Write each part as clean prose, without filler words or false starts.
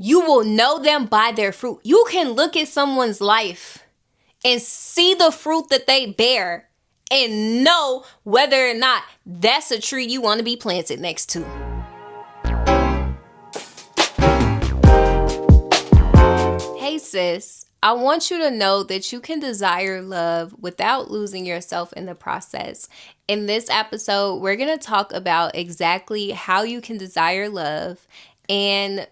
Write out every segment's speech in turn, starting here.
You will know them by their fruit. You can look at someone's life and see the fruit that they bear and know whether or not that's a tree you want to be planted next to. Hey sis, I want you to know that you can desire love without losing yourself in the process. In this episode, we're going to talk about exactly how you can desire love and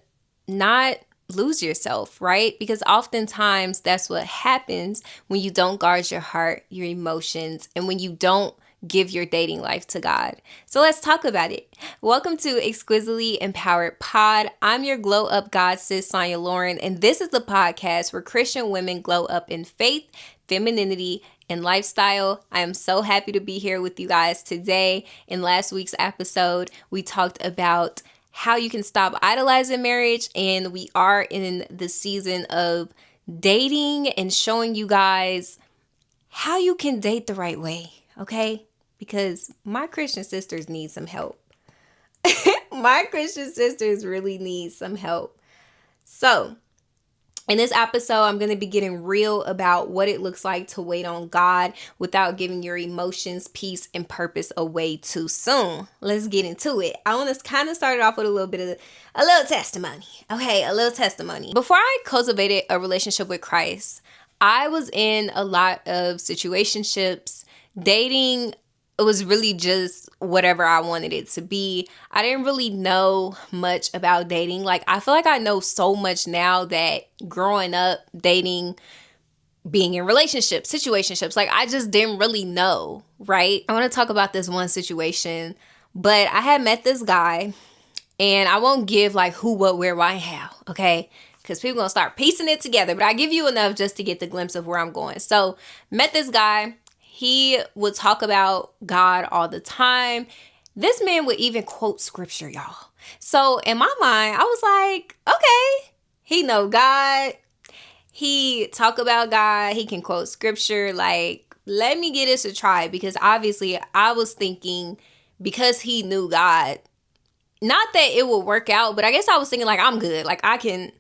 not lose yourself, right? Because oftentimes that's what happens when you don't guard your heart, your emotions, and when you don't give your dating life to God. So let's talk about it. Welcome to Exquisitely Empowered Pod. I'm your glow up God sis, Sonja Lauren, and this is the podcast where Christian women glow up in faith, femininity, and lifestyle. I am so happy to be here with you guys today. In last week's episode, we talked about how you can stop idolizing marriage, and we are in the season of dating and showing you guys how you can date the right way, okay? Because my Christian sisters need some help. My Christian sisters really need some help. So, in this episode, I'm going to be getting real about what it looks like to wait on God without giving your emotions, peace, and purpose away too soon. Let's get into it. I want to kind of start it off with a little testimony. Okay, a little testimony. Before I cultivated a relationship with Christ, I was in a lot of situationships. Dating, it was really just whatever I wanted it to be. I didn't really know much about dating. Like, I feel like I know so much now that growing up, dating, being in relationships, situationships, like I just didn't really know, right? I want to talk about this one situation, but I had met this guy, and I won't give like who, what, where, why, how, okay? Because people gonna start piecing it together, but I give you enough just to get the glimpse of where I'm going. So, met this guy. He would talk about God all the time. This man would even quote scripture, y'all. So in my mind, I was like, okay, he know God. He talk about God. He can quote scripture. Like, let me give this a try, because obviously I was thinking, because he knew God, not that it would work out, but I guess I was thinking like, I'm good. Like I can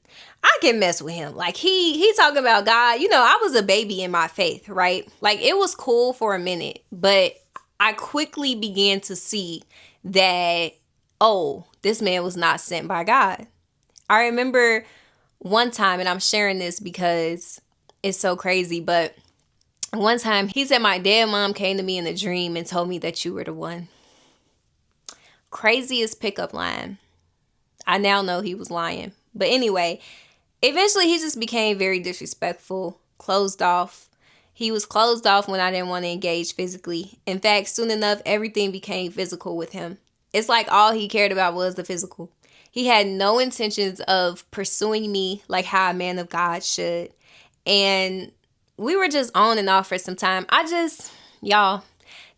mess with him. Like he talking about God. You know, I was a baby in my faith, right? Like it was cool for a minute, but I quickly began to see that, oh, this man was not sent by God. I remember one time, and I'm sharing this because it's so crazy, but one time he said, my dead mom came to me in a dream and told me that you were the one. Craziest pickup line. I now know he was lying. But anyway, eventually he just became very disrespectful, closed off. He was closed off when I didn't want to engage physically. In fact, soon enough, everything became physical with him. It's like all he cared about was the physical. He had no intentions of pursuing me like how a man of God should. And we were just on and off for some time. Y'all,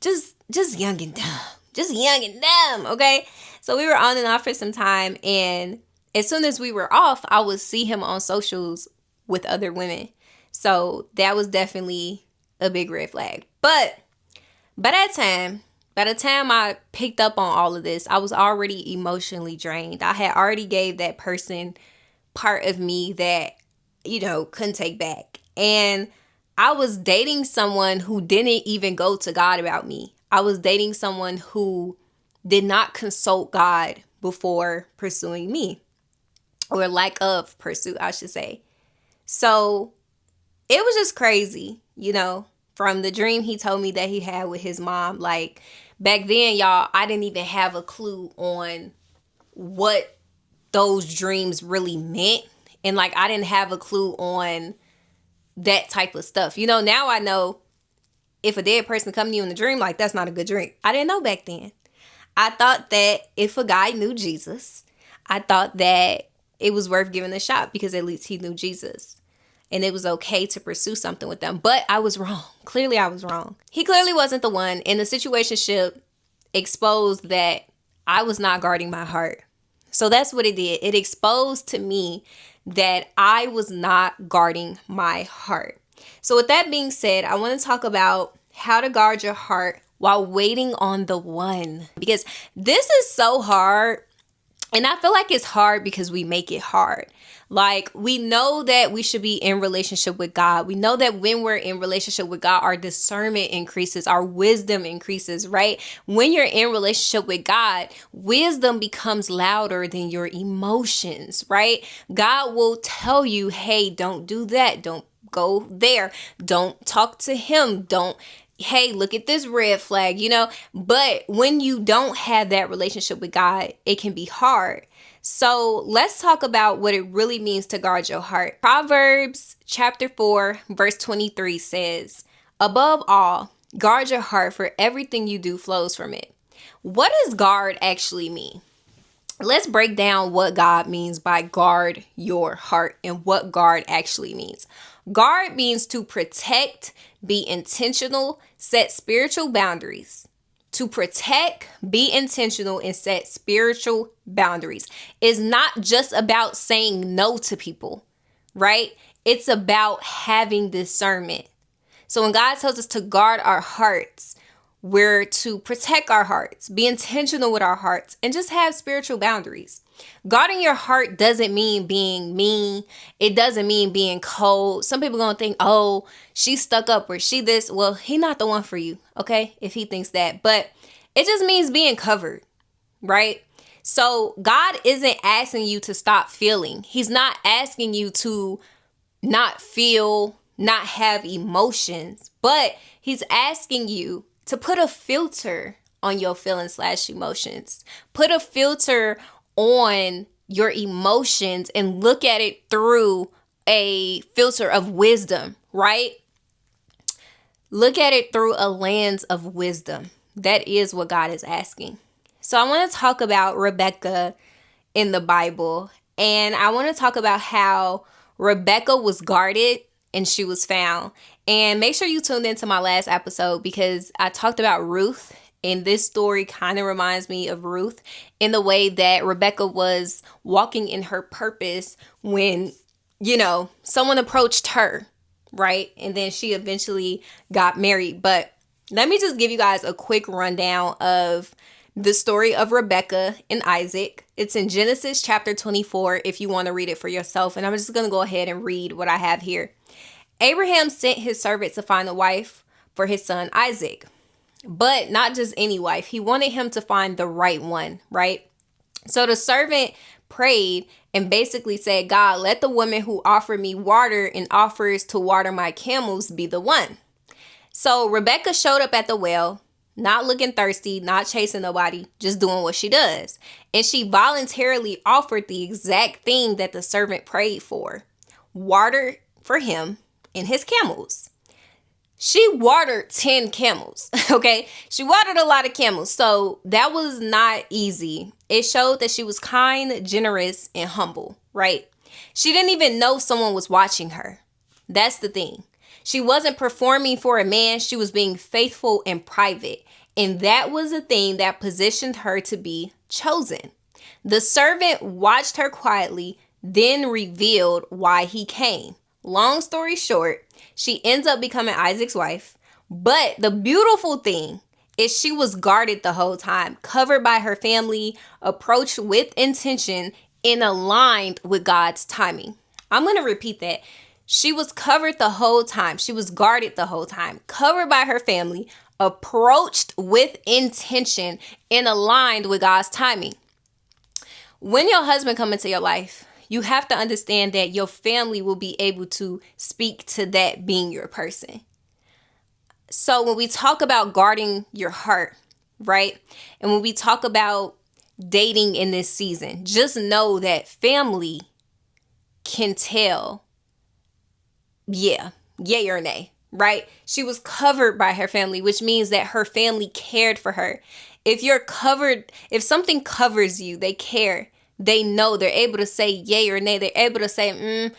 just young and dumb. Just young and dumb, okay? So we were on and off for some time, and as soon as we were off, I would see him on socials with other women. So that was definitely a big red flag. But by the time I picked up on all of this, I was already emotionally drained. I had already gave that person part of me that, couldn't take back. And I was dating someone who didn't even go to God about me. I was dating someone who did not consult God before pursuing me, or lack of pursuit, I should say. So it was just crazy, from the dream he told me that he had with his mom. Like back then, y'all, I didn't even have a clue on what those dreams really meant. And like, I didn't have a clue on that type of stuff. Now I know if a dead person come to you in a dream, like that's not a good dream. I didn't know back then. I thought that if a guy knew Jesus, I thought that it was worth giving a shot because at least he knew Jesus. And it was okay to pursue something with them. But I was wrong. Clearly, I was wrong. He clearly wasn't the one. And the situationship exposed that I was not guarding my heart. So that's what it did. It exposed to me that I was not guarding my heart. So with that being said, I want to talk about how to guard your heart while waiting on the one. Because this is so hard. And I feel like it's hard because we make it hard. Like, we know that we should be in relationship with God. We know that when we're in relationship with God, our discernment increases, our wisdom increases, right? When you're in relationship with God, wisdom becomes louder than your emotions, right? God will tell you, hey, don't do that. Don't go there. Don't talk to him. Don't, hey, look at this red flag, But when you don't have that relationship with God, it can be hard. So let's talk about what it really means to guard your heart. Proverbs chapter 4, verse 23 says, above all, guard your heart, for everything you do flows from it. What does guard actually mean? Let's break down what God means by guard your heart and what guard actually means. Guard means to protect, be intentional, set spiritual boundaries. To protect, be intentional, and set spiritual boundaries. It's not just about saying no to people, right? It's about having discernment. So when God tells us to guard our hearts, we're to protect our hearts, be intentional with our hearts, and just have spiritual boundaries. Guarding your heart doesn't mean being mean. It doesn't mean being cold. Some people are going to think, oh, she's stuck up or she this. Well, he's not the one for you, okay? If he thinks that. But it just means being covered, right? So God isn't asking you to stop feeling. He's not asking you to not feel, not have emotions. But he's asking you to put a filter on your feelings / emotions. Put a filter on your emotions and look at it through a filter of wisdom, right? Look at it through a lens of wisdom. That is what God is asking. So I want to talk about Rebecca in the Bible. And I want to talk about how Rebecca was guarded and she was found. And make sure you tuned into my last episode because I talked about Ruth. And this story kind of reminds me of Ruth in the way that Rebecca was walking in her purpose when, someone approached her, right? And then she eventually got married. But let me just give you guys a quick rundown of the story of Rebecca and Isaac. It's in Genesis chapter 24 if you want to read it for yourself. And I'm just going to go ahead and read what I have here. Abraham sent his servant to find a wife for his son Isaac. But not just any wife. He wanted him to find the right one, right? So the servant prayed and basically said, God, let the woman who offered me water and offers to water my camels be the one. So Rebecca showed up at the well, not looking thirsty, not chasing nobody, just doing what she does. And she voluntarily offered the exact thing that the servant prayed for. Water for him and his camels. She watered 10 camels, okay? She watered a lot of camels, so that was not easy. It showed that she was kind, generous, and humble, right? She didn't even know someone was watching her. That's the thing. She wasn't performing for a man. She was being faithful and private, and that was the thing that positioned her to be chosen. The servant watched her quietly, then revealed why he came. Long story short, she ends up becoming Isaac's wife. But the beautiful thing is she was guarded the whole time, covered by her family, approached with intention, and aligned with God's timing. I'm going to repeat that. She was covered the whole time. She was guarded the whole time, covered by her family, approached with intention, and aligned with God's timing. When your husband comes into your life, you have to understand that your family will be able to speak to that being your person. So when we talk about guarding your heart, right? And when we talk about dating in this season, just know that family can tell, yay or nay, right? She was covered by her family, which means that her family cared for her. If you're covered, if something covers you, they care. They know, they're able to say yay or nay. They're able to say,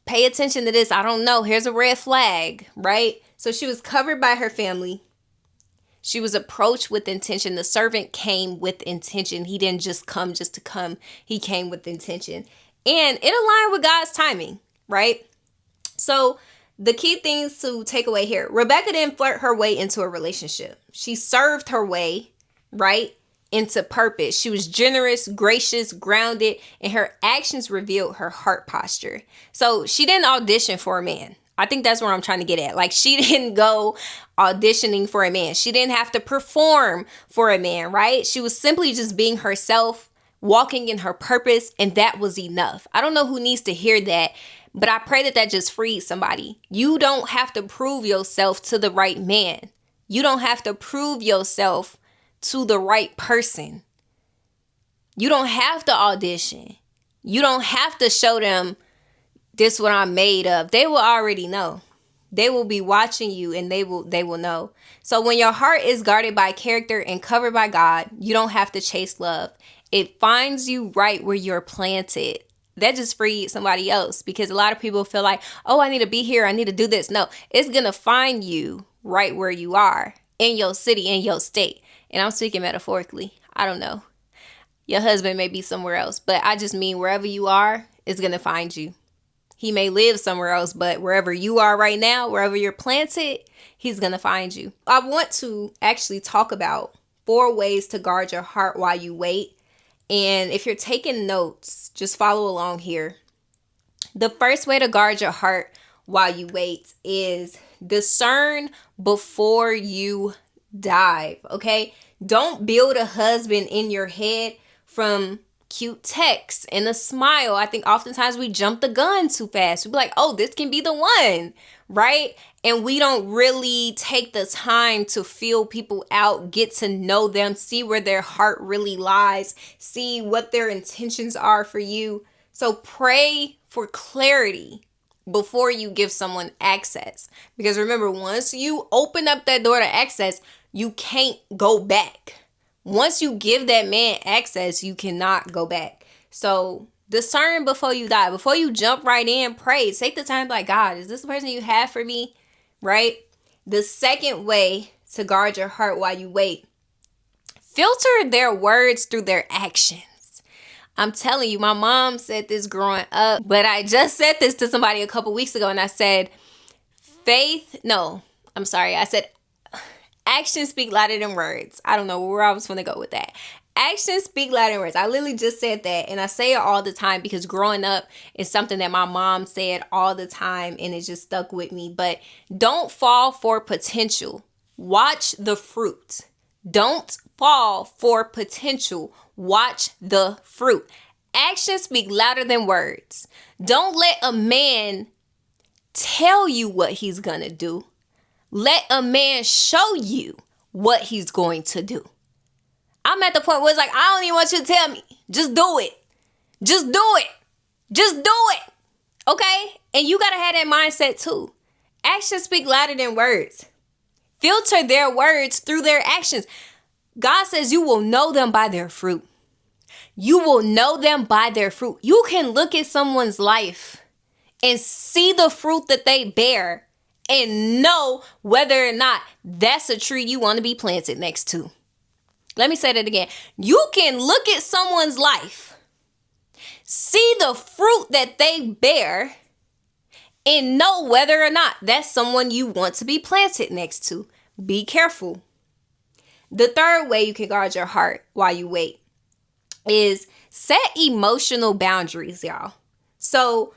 pay attention to this. I don't know. Here's a red flag, right? So she was covered by her family. She was approached with intention. The servant came with intention. He didn't just come just to come. He came with intention. And it aligned with God's timing, right? So the key things to take away here. Rebecca didn't flirt her way into a relationship. She served her way, right, into purpose. She was generous, gracious, grounded, and her actions revealed her heart posture. So she didn't audition for a man. I think that's where I'm trying to get at. Like, she didn't go auditioning for a man. She didn't have to perform for a man, right? She was simply just being herself, walking in her purpose, and that was enough. I don't know who needs to hear that, but I pray that just freed somebody. You don't have to prove yourself to the right man. You don't have to prove yourself to the right person. You don't have to audition. You don't have to show them this what I'm made of. They will already know. They will be watching you and they will know. So when your heart is guarded by character and covered by God, you don't have to chase love. It finds you right where you're planted. That just freed somebody else, because a lot of people feel like, oh, I need to be here. I need to do this. No, it's going to find you right where you are, in your city, in your state. And I'm speaking metaphorically. I don't know. Your husband may be somewhere else, but I just mean wherever you are, it's going to find you. He may live somewhere else, but wherever you are right now, wherever you're planted, he's going to find you. I want to actually talk about 4 ways to guard your heart while you wait. And if you're taking notes, just follow along here. The first way to guard your heart while you wait is discern before you dive, okay? Don't build a husband in your head from cute texts and a smile. I think oftentimes we jump the gun too fast. We be like, oh, this can be the one, right? And we don't really take the time to feel people out, get to know them, see where their heart really lies, see what their intentions are for you. So pray for clarity before you give someone access. Because remember, once you open up that door to access, you can't go back. Once you give that man access, you cannot go back. So discern before you die. Before you jump right in, pray. Take the time, like, God, is this the person you have for me? Right? The second way to guard your heart while you wait, filter their words through their actions. I'm telling you, my mom said this growing up, but I just said this to somebody a couple weeks ago, and I said, I said, actions speak louder than words. I don't know where I was going to go with that. Actions speak louder than words. I literally just said that, and I say it all the time because growing up is something that my mom said all the time, and it just stuck with me. But don't fall for potential. Watch the fruit. Don't fall for potential. Watch the fruit. Actions speak louder than words. Don't let a man tell you what he's going to do. Let a man show you what he's going to do. I'm at the point where it's like, I don't even want you to tell me. Just do it. Just do it. Just do it. Okay? And you got to have that mindset too. Actions speak louder than words. Filter their words through their actions. God says you will know them by their fruit. You will know them by their fruit. You can look at someone's life and see the fruit that they bear and know whether or not that's a tree you want to be planted next to. Let me say that again. You can look at someone's life, see the fruit that they bear, and know whether or not that's someone you want to be planted next to. Be careful. The third way you can guard your heart while you wait is set emotional boundaries, y'all. So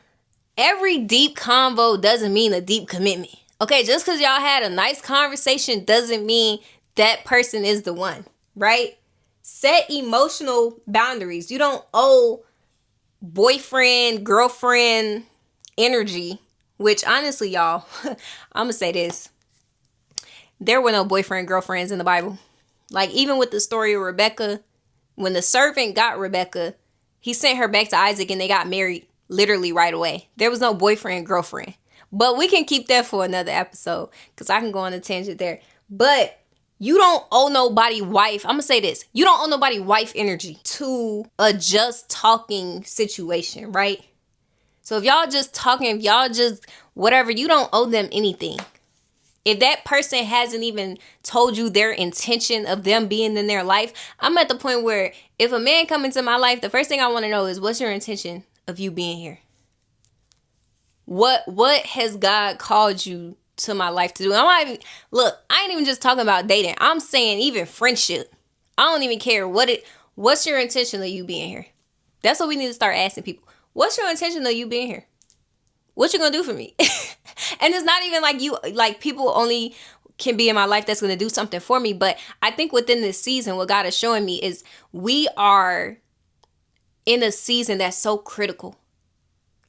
every deep convo doesn't mean a deep commitment. Okay, just because y'all had a nice conversation doesn't mean that person is the one, right? Set emotional boundaries. You don't owe boyfriend, girlfriend energy, which honestly, y'all, I'm going to say this. There were no boyfriend, girlfriends in the Bible. Like, even with the story of Rebecca, when the servant got Rebecca, he sent her back to Isaac and they got married literally right away. There was no boyfriend, girlfriend. But we can keep that for another episode because I can go on a tangent there. But you don't owe nobody wife. I'm going to say this. You don't owe nobody wife energy to a just talking situation, right? So if y'all just talking, if y'all just whatever, you don't owe them anything. If that person hasn't even told you their intention of them being in their life, I'm at the point where if a man come into my life, the first thing I want to know is, what's your intention of you being here? What has God called you to my life to do? I ain't even just talking about dating. I'm saying even friendship. I don't even care what's your intention of you being here? That's what we need to start asking people. What's your intention of you being here? What you gonna do for me? And it's not even like people only can be in my life that's gonna do something for me. But I think within this season, what God is showing me is we are in a season that's so critical.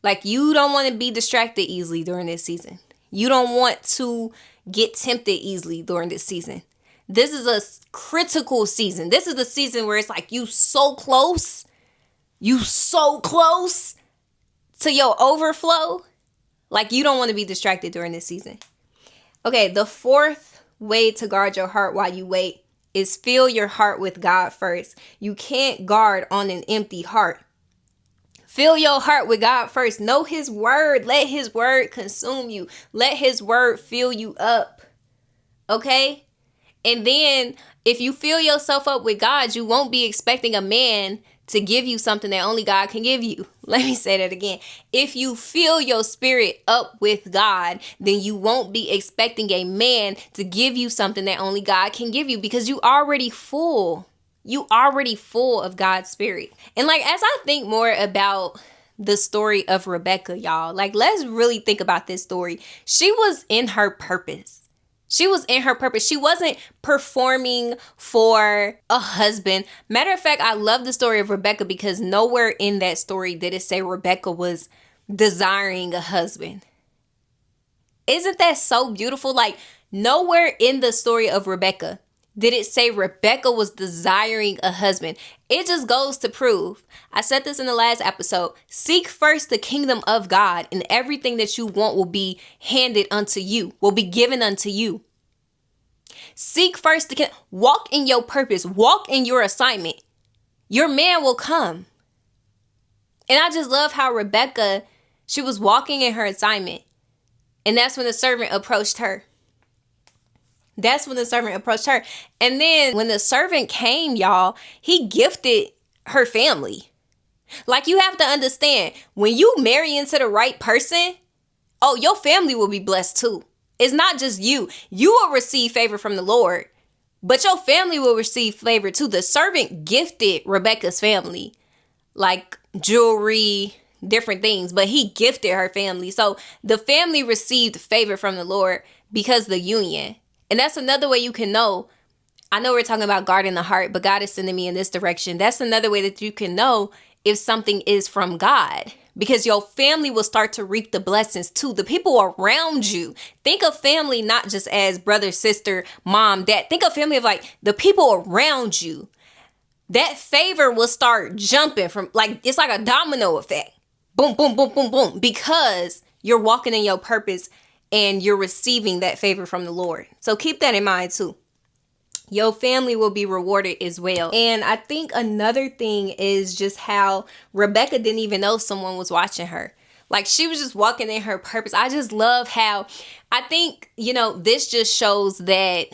Like, you don't want to be distracted easily during this season. You don't want to get tempted easily during this season. This is a critical season. This is the season where it's like you so close to your overflow. Like, you don't want to be distracted during this season. Okay, the fourth way to guard your heart while you wait is fill your heart with God first. You can't guard on an empty heart. Fill your heart with God first. Know his word. Let his word consume you. Let his word fill you up. Okay? And then if you fill yourself up with God, you won't be expecting a man to give you something that only God can give you. Let me say that again. If you fill your spirit up with God, then you won't be expecting a man to give you something that only God can give you, because you already full. You already full of God's spirit. And like, as I think more about the story of Rebecca, y'all, like, let's really think about this story. She was in her purpose. She was in her purpose. She wasn't performing for a husband. Matter of fact, I love the story of Rebecca because nowhere in that story did it say Rebecca was desiring a husband. Isn't that so beautiful? Like, nowhere in the story of Rebecca did it say Rebecca was desiring a husband. It just goes to prove, I said this in the last episode, seek first the kingdom of God, and everything that you want will be handed unto you, will be given unto you. Seek first the kingdom. Walk in your purpose. Walk in your assignment. Your man will come. And I just love how Rebecca, she was walking in her assignment. And that's when the servant approached her. And then when the servant came, y'all, he gifted her family. Like, you have to understand, when you marry into the right person, oh, your family will be blessed too. It's not just you. You will receive favor from the Lord, but your family will receive favor too. The servant gifted Rebecca's family, like jewelry, different things, but he gifted her family. So the family received favor from the Lord because of the union. And that's another way you can know. I know we're talking about guarding the heart, but God is sending me in this direction. That's another way that you can know if something is from God, because your family will start to reap the blessings too. The people around you. Think of family not just as brother, sister, mom, dad. Think of family of like the people around you. That favor will start jumping from, like, it's like a domino effect. Boom, boom, boom, boom, boom. Because you're walking in your purpose and you're receiving that favor from the Lord. So keep that in mind too. Your family will be rewarded as well. And I think another thing is just how Rebecca didn't even know someone was watching her. Like, she was just walking in her purpose. I just love how, I think, this just shows that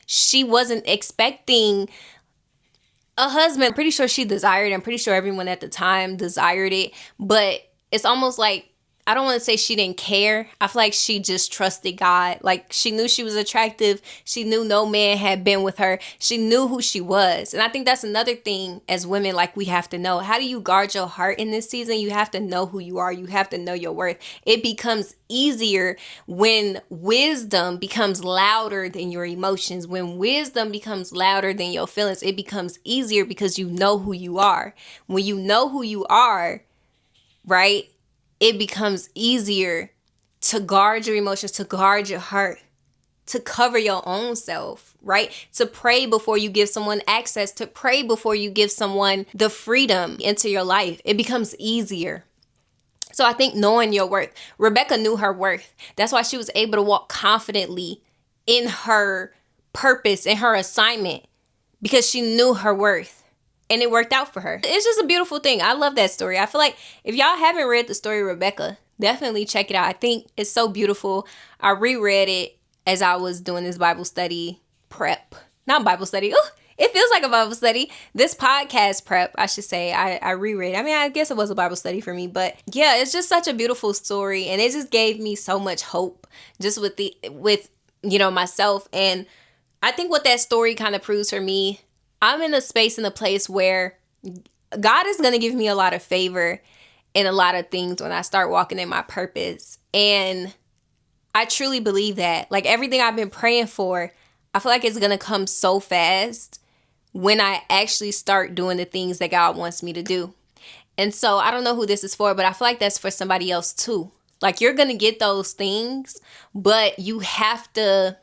she wasn't expecting a husband. I'm pretty sure she desired it. I'm pretty sure everyone at the time desired it. But it's almost like, I don't want to say she didn't care. I feel like she just trusted God. Like, she knew she was attractive. She knew no man had been with her. She knew who she was. And I think that's another thing as women, like, we have to know. How do you guard your heart in this season? You have to know who you are. You have to know your worth. It becomes easier when wisdom becomes louder than your emotions. When wisdom becomes louder than your feelings, it becomes easier because you know who you are. When you know who you are, right? It becomes easier to guard your emotions, to guard your heart, to cover your own self, right? To pray before you give someone access, to pray before you give someone the freedom into your life. It becomes easier. So I think knowing your worth, Rebecca knew her worth. That's why she was able to walk confidently in her purpose, in her assignment, because she knew her worth. And it worked out for her. It's just a beautiful thing. I love that story. I feel like if y'all haven't read the story of Rebecca, definitely check it out. I think it's so beautiful. I reread it as I was doing this Bible study prep. Not Bible study. Ooh, it feels like a Bible study. This podcast prep, I should say. I reread. I mean, I guess it was a Bible study for me. But yeah, it's just such a beautiful story. And it just gave me so much hope just with myself. And I think what that story kind of proves for me, I'm in a space and a place where God is going to give me a lot of favor in a lot of things when I start walking in my purpose. And I truly believe that. Like everything I've been praying for, I feel like it's going to come so fast when I actually start doing the things that God wants me to do. And so I don't know who this is for, but I feel like that's for somebody else too. Like you're going to get those things, but you have to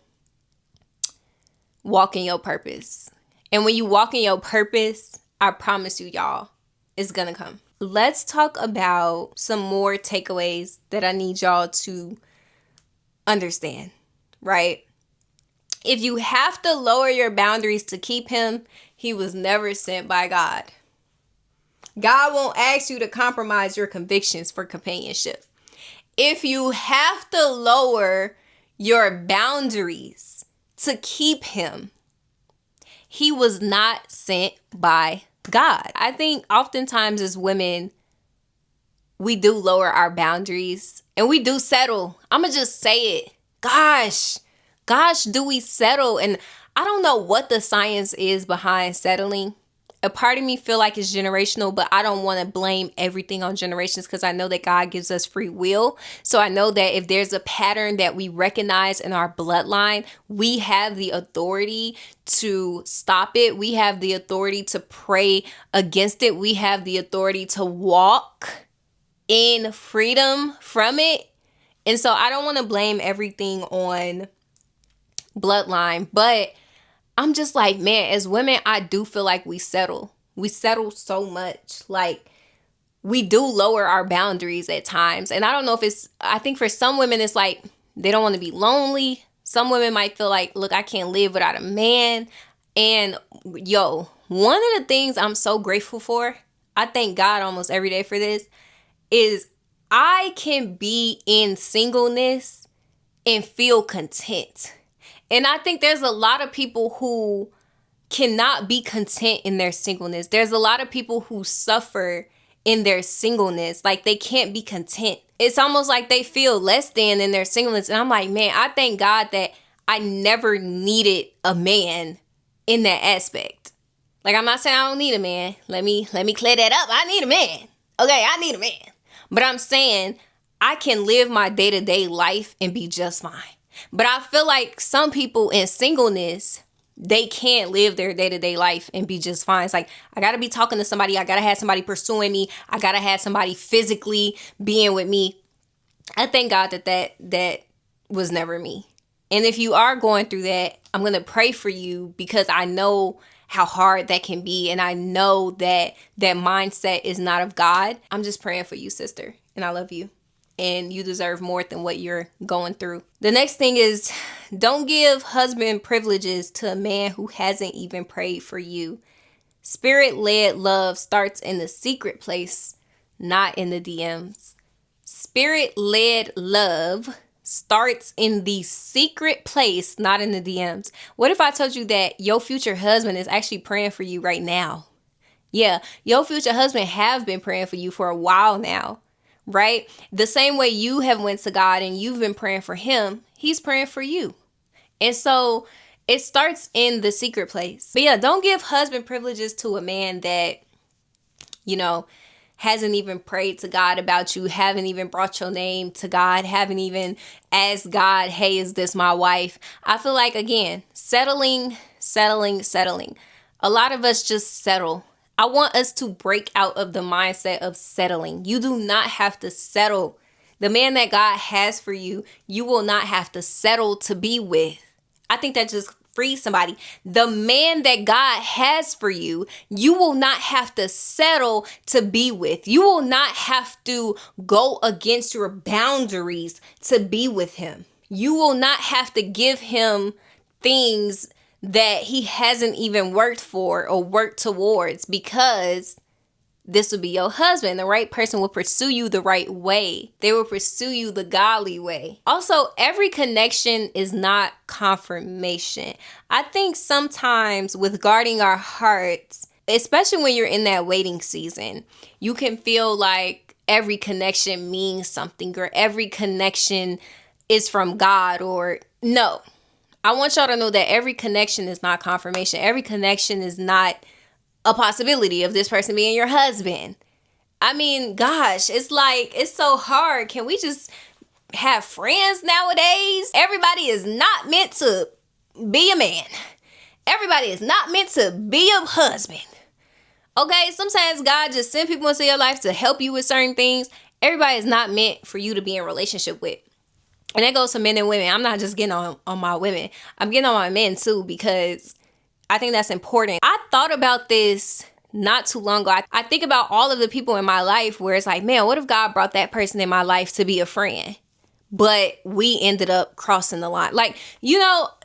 walk in your purpose. And when you walk in your purpose, I promise you, y'all, it's going to come. Let's talk about some more takeaways that I need y'all to understand, right? If you have to lower your boundaries to keep him, he was never sent by God. God won't ask you to compromise your convictions for companionship. If you have to lower your boundaries to keep him, he was not sent by God. I think oftentimes as women, we do lower our boundaries and we do settle. I'm going to just say it. Gosh, do we settle? And I don't know what the science is behind settling. A part of me feel like it's generational, but I don't want to blame everything on generations because I know that God gives us free will. So I know that if there's a pattern that we recognize in our bloodline, we have the authority to stop it. We have the authority to pray against it. We have the authority to walk in freedom from it. And so I don't want to blame everything on bloodline, but I'm just like, man, as women, I do feel like we settle. We settle so much. Like we do lower our boundaries at times. And I don't know if I think for some women, it's like they don't want to be lonely. Some women might feel like, look, I can't live without a man. And yo, one of the things I'm so grateful for, I thank God almost every day for this, is I can be in singleness and feel content. And I think there's a lot of people who cannot be content in their singleness. There's a lot of people who suffer in their singleness. Like they can't be content. It's almost like they feel less than in their singleness. And I'm like, man, I thank God that I never needed a man in that aspect. Like I'm not saying I don't need a man. Let me clear that up. I need a man. Okay, I need a man. But I'm saying I can live my day-to-day life and be just fine. But I feel like some people in singleness, they can't live their day-to-day life and be just fine. It's like, I got to be talking to somebody. I got to have somebody pursuing me. I got to have somebody physically being with me. I thank God that was never me. And if you are going through that, I'm going to pray for you because I know how hard that can be. And I know that that mindset is not of God. I'm just praying for you, sister. And I love you. And you deserve more than what you're going through. The next thing is, don't give husband privileges to a man who hasn't even prayed for you. Spirit-led love starts in the secret place, not in the DMs. Spirit-led love starts in the secret place, not in the DMs. What if I told you that your future husband is actually praying for you right now? Yeah, your future husband have been praying for you for a while now. Right? The same way you have went to God and you've been praying for him, he's praying for you. And so it starts in the secret place. But yeah, don't give husband privileges to a man that, hasn't even prayed to God about you, haven't even brought your name to God, haven't even asked God, hey, is this my wife? I feel like, again, settling. A lot of us just settle. I want us to break out of the mindset of settling. You do not have to settle. The man that God has for you, you will not have to settle to be with. I think that just frees somebody. The man that God has for you, you will not have to settle to be with. You will not have to go against your boundaries to be with him. You will not have to give him things that he hasn't even worked for or worked towards, because this will be your husband. The right person will pursue you the right way. They will pursue you the godly way. Also, every connection is not confirmation. I think sometimes with guarding our hearts, especially when you're in that waiting season, you can feel like every connection means something or every connection is from God, or no. I want y'all to know that every connection is not confirmation. Every connection is not a possibility of this person being your husband. I mean, gosh, it's like, it's so hard. Can we just have friends nowadays? Everybody is not meant to be a man. Everybody is not meant to be a husband. Okay, sometimes God just send people into your life to help you with certain things. Everybody is not meant for you to be in a relationship with. And that goes to men and women. I'm not just getting on my women. I'm getting on my men too, because I think that's important. I thought about this not too long ago. I think about all of the people in my life where it's like, man, what if God brought that person in my life to be a friend? But we ended up crossing the line. Like,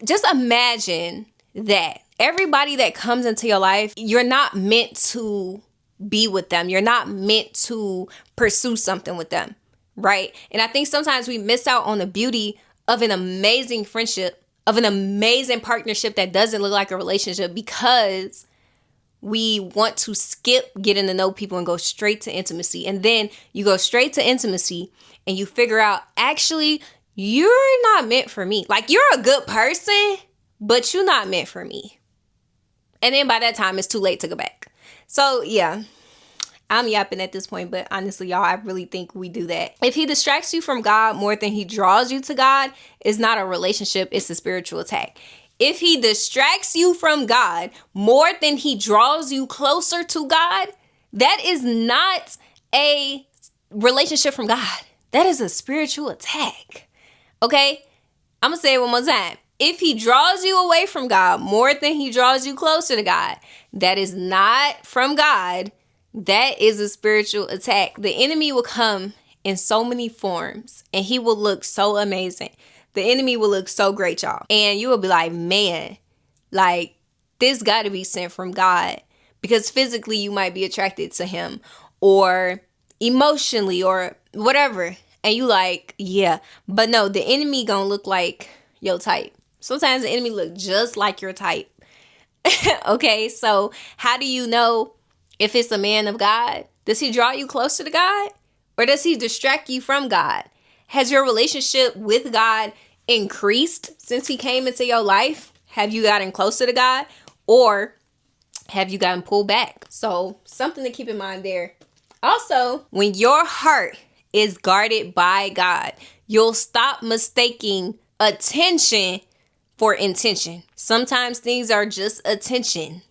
just imagine that. Everybody that comes into your life, you're not meant to be with them. You're not meant to pursue something with them, right? And I think sometimes we miss out on the beauty of an amazing friendship, of an amazing partnership that doesn't look like a relationship, because we want to skip getting to know people and go straight to intimacy. And then you go straight to intimacy and you figure out, actually, you're not meant for me. Like, you're a good person, but you're not meant for me. And then by that time, it's too late to go back. So, yeah, I'm yapping at this point. But honestly, y'all, I really think we do that. If he distracts you from God more than he draws you to God, it's not a relationship. It's a spiritual attack. If he distracts you from God more than he draws you closer to God, that is not a relationship from God. That is a spiritual attack. Okay? I'm going to say it one more time. If he draws you away from God more than he draws you closer to God, that is not from God. That is a spiritual attack. The enemy will come in so many forms and he will look so amazing. The enemy will look so great, y'all. And you will be like, man, like, this got to be sent from God, because physically you might be attracted to him, or emotionally, or whatever. And you like, yeah, but no, the enemy gonna look like your type. Sometimes the enemy look just like your type. Okay, so how do you know if it's a man of God? Does he draw you closer to God, or does he distract you from God? Has your relationship with God increased since he came into your life? Have you gotten closer to God, or have you gotten pulled back? So something to keep in mind there. Also, when your heart is guarded by God, you'll stop mistaking attention for intention. Sometimes things are just attention,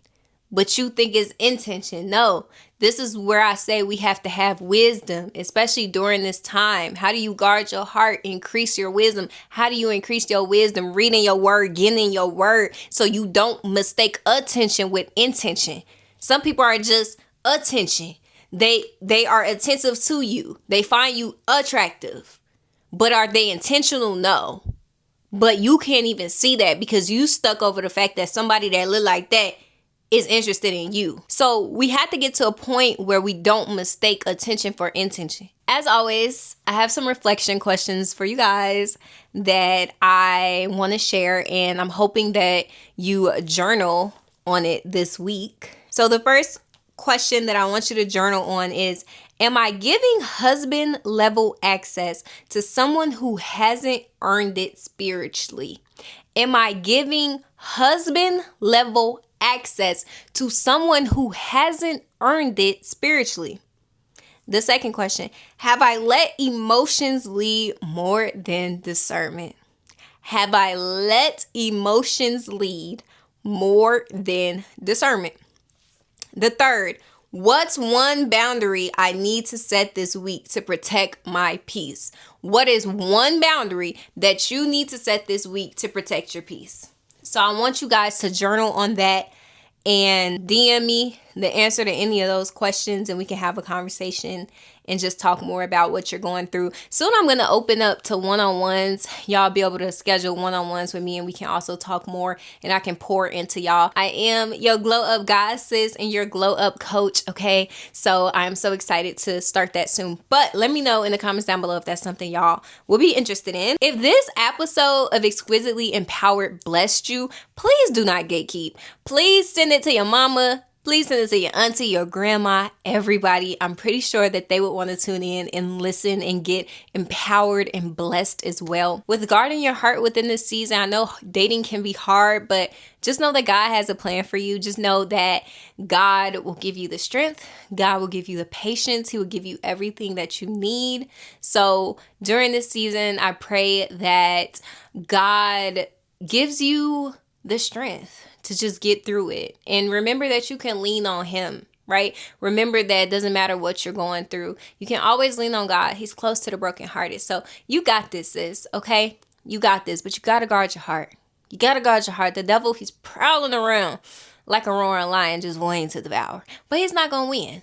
but you think it's intention. No, this is where I say we have to have wisdom, especially during this time. How do you guard your heart, increase your wisdom? How do you increase your wisdom? Reading your word, getting in your word, so you don't mistake attention with intention. Some people are just attention. They are attentive to you. They find you attractive. But are they intentional? No. But you can't even see that because you stuck over the fact that somebody that look like that is interested in you. So we have to get to a point where we don't mistake attention for intention. As always, I have some reflection questions for you guys that I want to share, and I'm hoping that you journal on it this week. So the first question that I want you to journal on is, am I giving husband level access to someone who hasn't earned it spiritually? Am I giving husband level access to someone who hasn't earned it spiritually? The second question, have I let emotions lead more than discernment? Have I let emotions lead more than discernment? The third, what's one boundary I need to set this week to protect my peace? What is one boundary that you need to set this week to protect your peace? So I want you guys to journal on that and DM me the answer to any of those questions, and we can have a conversation and just talk more about what you're going through. Soon I'm going to open up to one-on-ones. Y'all be able to schedule one-on-ones with me, and we can also talk more, and I can pour into y'all. I am your glow up goddess and your glow up coach, okay? So I'm so excited to start that soon. But let me know in the comments down below if that's something y'all will be interested in. If this episode of Exquisitely Empowered blessed you, please do not gatekeep. Please send it to your mama, please send it to your auntie, your grandma, everybody. I'm pretty sure that they would want to tune in and listen and get empowered and blessed as well. With guarding your heart within this season, I know dating can be hard, but just know that God has a plan for you. Just know that God will give you the strength. God will give you the patience. He will give you everything that you need. So during this season, I pray that God gives you the strength to just get through it. And remember that you can lean on him, right? Remember that it doesn't matter what you're going through. You can always lean on God. He's close to the brokenhearted. So you got this, sis, okay? You got this, but you got to guard your heart. You got to guard your heart. The devil, he's prowling around like a roaring lion just waiting to devour. But he's not going to win.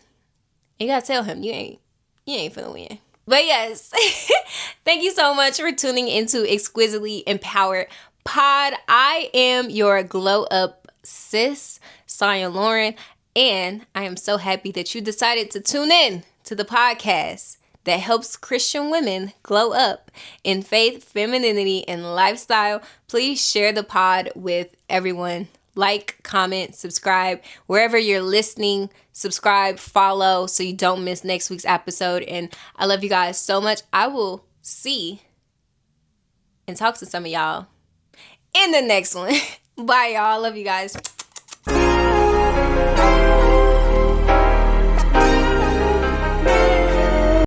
You got to tell him you ain't finna win. But yes, thank you so much for tuning into Exquisitely Empowered Pod. I am your glow up sis, Sonja Lauren, and I am so happy that you decided to tune in to the podcast that helps Christian women glow up in faith, femininity, and lifestyle. Please share the pod with everyone. Like, comment, subscribe, wherever you're listening. Subscribe, follow, so you don't miss next week's episode. And I love you guys so much. I will see and talk to some of y'all in the next one. Bye, y'all. Love you guys.